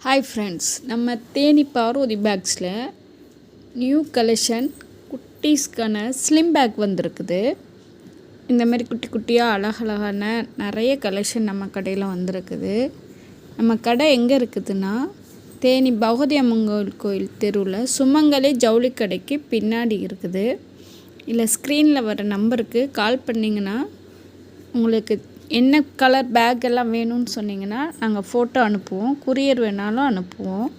Hi friends, நம்ம தேனி பார்வதி பேக்ஸில் new collection குட்டீஸ்க்கான ஸ்லிம் பேக் வந்திருக்குது. இந்தமாரி குட்டி குட்டியாக அழகழகான நிறைய கலெக்ஷன் நம்ம கடையில் வந்திருக்குது. நம்ம கடை எங்கே இருக்குதுன்னா, தேனி பகவதி அம்மன் கோயில் தெருவில் சுமங்கலி ஜவுளி கடைக்கு பின்னாடி இருக்குது. இல்லை ஸ்க்ரீனில் வர நம்பருக்கு கால் பண்ணிங்கன்னா உங்களுக்கு என்ன கலர் பேக் எல்லாம் வேணும்னு சொன்னிங்கன்னா நாங்கள் ஃபோட்டோ அனுப்புவோம், கொரியர் வேணாலும் அனுப்புவோம்.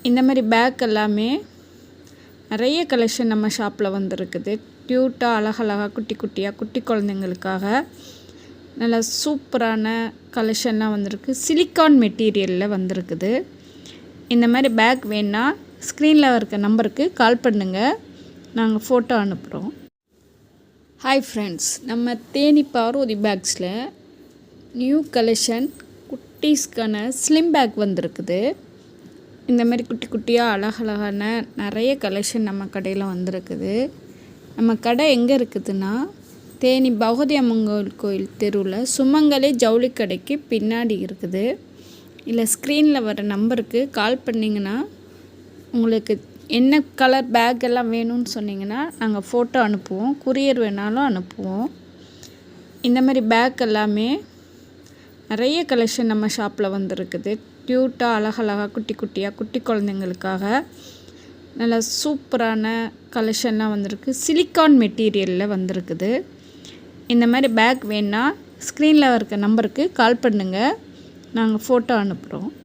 இந்த மாதிரி பேக் எல்லாமே நிறைய கலெக்ஷன் நம்ம ஷாப்பில் வந்திருக்குது. க்யூட்டாக அழகழகாக குட்டி குட்டியாக குட்டி குழந்தைங்களுக்காக நல்லா சூப்பரான கலெக்ஷன்லாம் வந்திருக்கு. சிலிக்கான் மெட்டீரியலில் வந்திருக்குது. இந்த மாதிரி பேக் வேணுன்னா ஸ்க்ரீனில் இருக்க நம்பருக்கு கால் பண்ணுங்கள், நாங்கள் ஃபோட்டோ அனுப்புகிறோம். ஹாய் ஃப்ரெண்ட்ஸ், நம்ம தேனி பார்வதி பேக்ஸில் நியூ கலெக்ஷன் குட்டீஸ்க்கான ஸ்லிம் பேக் வந்திருக்குது. இந்தமாரி குட்டி குட்டியாக அழகழகான நிறைய கலெக்ஷன் நம்ம கடையில் வந்திருக்குது. நம்ம கடை எங்கே இருக்குதுன்னா, தேனி பகவதி அம்மன் கோயில் தெருவில் சுமங்கலி ஜவுளி கடைக்கு பின்னாடி இருக்குது. இல்லை ஸ்க்ரீனில் வர நம்பருக்கு கால் பண்ணிங்கன்னா உங்களுக்கு என்ன கலர் பேக் எல்லாம் வேணும்னு சொன்னிங்கன்னா நாங்கள் ஃபோட்டோ அனுப்புவோம், கொரியர் வேணாலும் அனுப்புவோம். இந்த மாதிரி பேக் எல்லாமே நிறைய கலெக்ஷன் நம்ம ஷாப்பில் வந்திருக்குது. க்யூட்டாக அழகழகாக குட்டி குட்டியாக குட்டி குழந்தைங்களுக்காக நல்லா சூப்பரான கலெக்ஷன்லாம் வந்திருக்கு. சிலிக்கான் மெட்டீரியலில் வந்திருக்குது. இந்த மாதிரி பேக் வேணுன்னா ஸ்க்ரீனில் இருக்க நம்பருக்கு கால் பண்ணுங்கள், நாங்கள் ஃபோட்டோ அனுப்புகிறோம்.